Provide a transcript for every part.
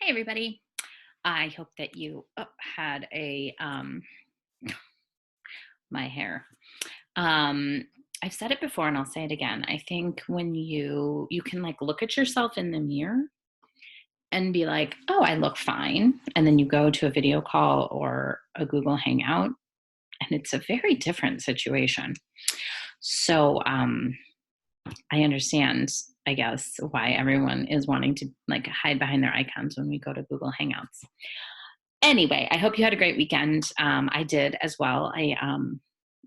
everybody. I hope that you had a my hair. Um I've said it before and I'll say it again. I think when you can like look at yourself in the mirror and be like, "Oh, I look fine." And then you go to a video call or a Google Hangout and it's a very different situation. So, I understand, I guess, why everyone is wanting to like hide behind their icons when we go to Google Hangouts. Anyway, I hope you had a great weekend. I did as well. It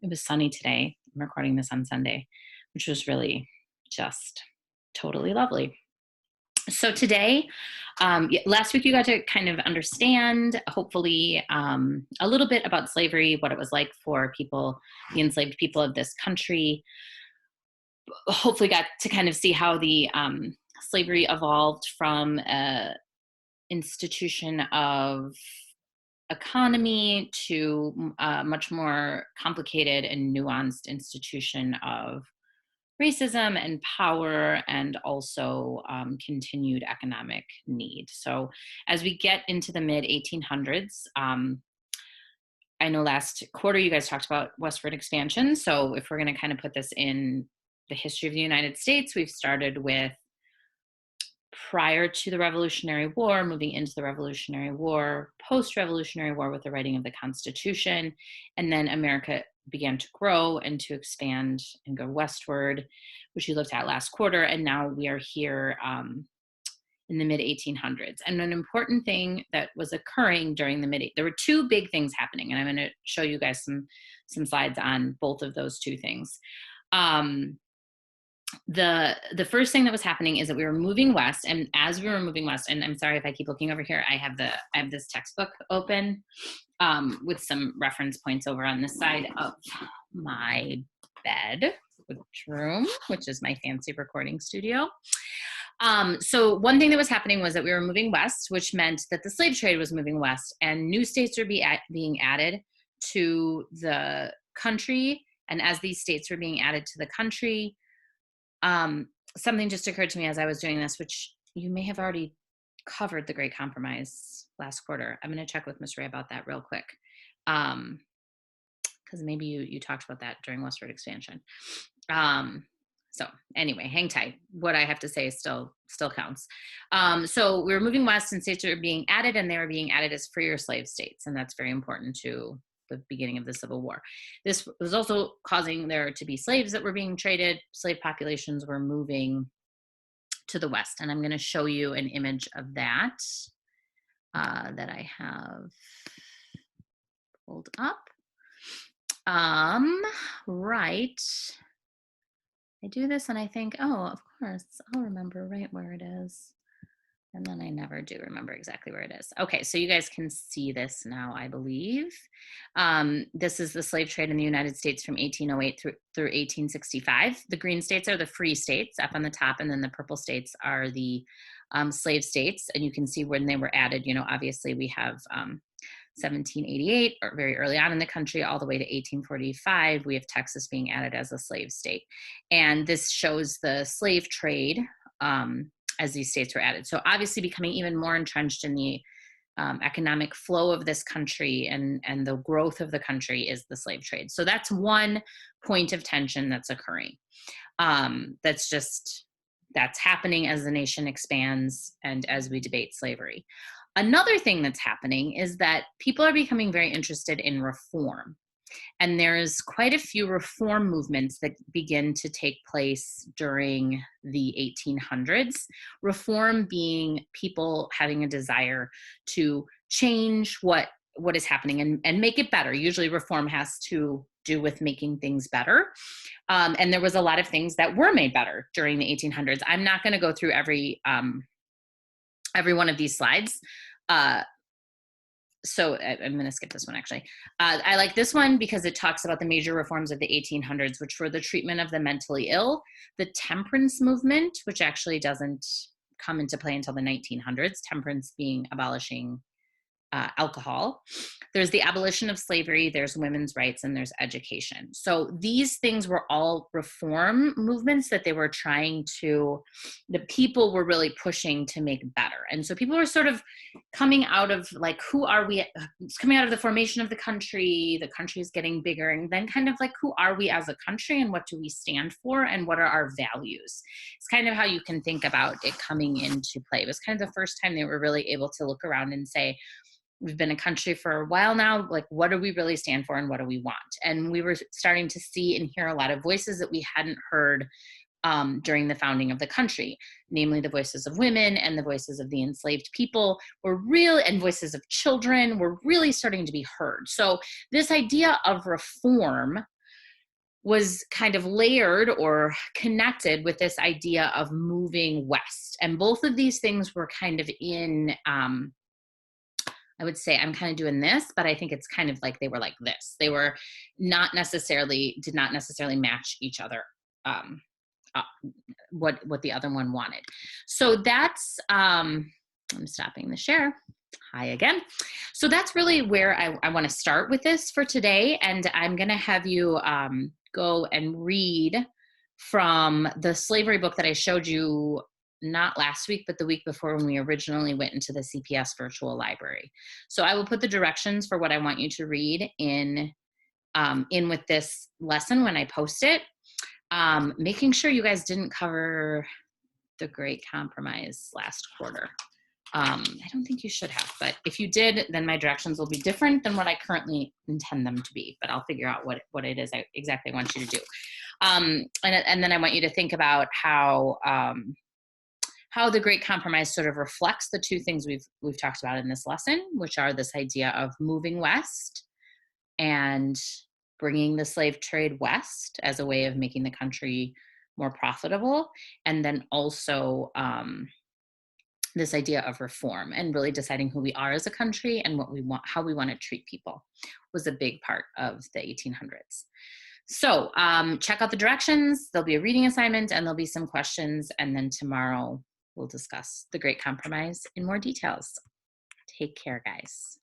was sunny today. I'm recording this on Sunday, which was really just totally lovely. So today, last week you got to kind of understand, hopefully, a little bit about slavery, what it was like for people, the enslaved people of this country. Hopefully, got to kind of see how the slavery evolved from a institution of economy to a much more complicated and nuanced institution of racism and power and also continued economic need. So as we get into the mid 1800s, I know last quarter you guys talked about westward expansion. So if we're going to kind of put this in the history of the United States, we've started with prior to the Revolutionary War, moving into the Revolutionary War, post-Revolutionary War with the writing of the Constitution, and then America began to grow and to expand and go westward, which we looked at last quarter, and now we are here in the mid 1800s. And an important thing that was occurring during there were two big things happening, and I'm going to show you guys some slides on both of those two things. The first thing that was happening is that we were moving west, and as we were moving west, and I'm sorry if I keep looking over here, I have this textbook open with some reference points over on this side of my bedroom, which is my fancy recording studio. So one thing that was happening was that we were moving west, which meant that the slave trade was moving west, and new states were being added to the country. And as these states were being added to the country, something just occurred to me as I was doing this, which you may have already covered the Great Compromise last quarter. I'm going to check with Ms. Ray about that real quick. Because maybe you talked about that during westward expansion. So anyway, hang tight. What I have to say still counts. So we were moving west and states were being added, and they were being added as free or slave states. And that's very important to the beginning of the Civil War. This was also causing there to be slaves that were being traded. Slave populations were moving to the west. And I'm going to show you an image of that that I have pulled up. Right. I do this and I think, oh, of course, I'll remember right where it is. And then I never do remember exactly where it is. Okay, so you guys can see this now, I believe. This is the slave trade in the United States from 1808 through 1865. The green states are the free states up on the top, and then the purple states are the slave states. And you can see when they were added, obviously we have 1788, or very early on in the country, all the way to 1845, we have Texas being added as a slave state. And this shows the slave trade as these states were added. So obviously becoming even more entrenched in the economic flow of this country and the growth of the country is the slave trade. So that's one point of tension that's occurring. That's happening as the nation expands and as we debate slavery. Another thing that's happening is that people are becoming very interested in reform. And there's quite a few reform movements that begin to take place during the 1800s. Reform being people having a desire to change what is happening and make it better. Usually reform has to do with making things better. And there was a lot of things that were made better during the 1800s. I'm not going to go through every one of these slides. So I'm going to skip this one, actually. I like this one because it talks about the major reforms of the 1800s, which were the treatment of the mentally ill, the temperance movement, which actually doesn't come into play until the 1900s, temperance being abolishing alcohol. There's the abolition of slavery, there's women's rights, and there's education. So these things were all reform movements that they were trying to, the people were really pushing to make better. And so people were sort of coming out of like, who are we? It's coming out of the formation of the country is getting bigger, and then kind of like, who are we as a country and what do we stand for and what are our values? It's kind of how you can think about it coming into play. It was kind of the first time they were really able to look around and say, we've been a country for a while now, like what do we really stand for and what do we want? And we were starting to see and hear a lot of voices that we hadn't heard during the founding of the country, namely the voices of women and the voices of the enslaved people were really, and voices of children were really starting to be heard. So this idea of reform was kind of layered or connected with this idea of moving west. And both of these things were kind of in, I would say I'm kind of doing this, but I think it's kind of like they were like this. They were did not necessarily match each other, what the other one wanted. So that's, I'm stopping the share. Hi again. So that's really where I want to start with this for today. And I'm going to have you go and read from the slavery book that I showed you not last week, but the week before when we originally went into the CPS virtual library. So I will put the directions for what I want you to read in with this lesson when I post it. Making sure you guys didn't cover the Great Compromise last quarter. I don't think you should have, but if you did, then my directions will be different than what I currently intend them to be, but I'll figure out what it is I exactly want you to do. And then I want you to think about how the Great Compromise sort of reflects the two things we've talked about in this lesson, which are this idea of moving west and bringing the slave trade west as a way of making the country more profitable, and then also this idea of reform and really deciding who we are as a country and what we want, how we want to treat people was a big part of the 1800s. So check out the directions. There'll be a reading assignment and there'll be some questions. And then tomorrow we'll discuss the Great Compromise in more details. Take care, guys.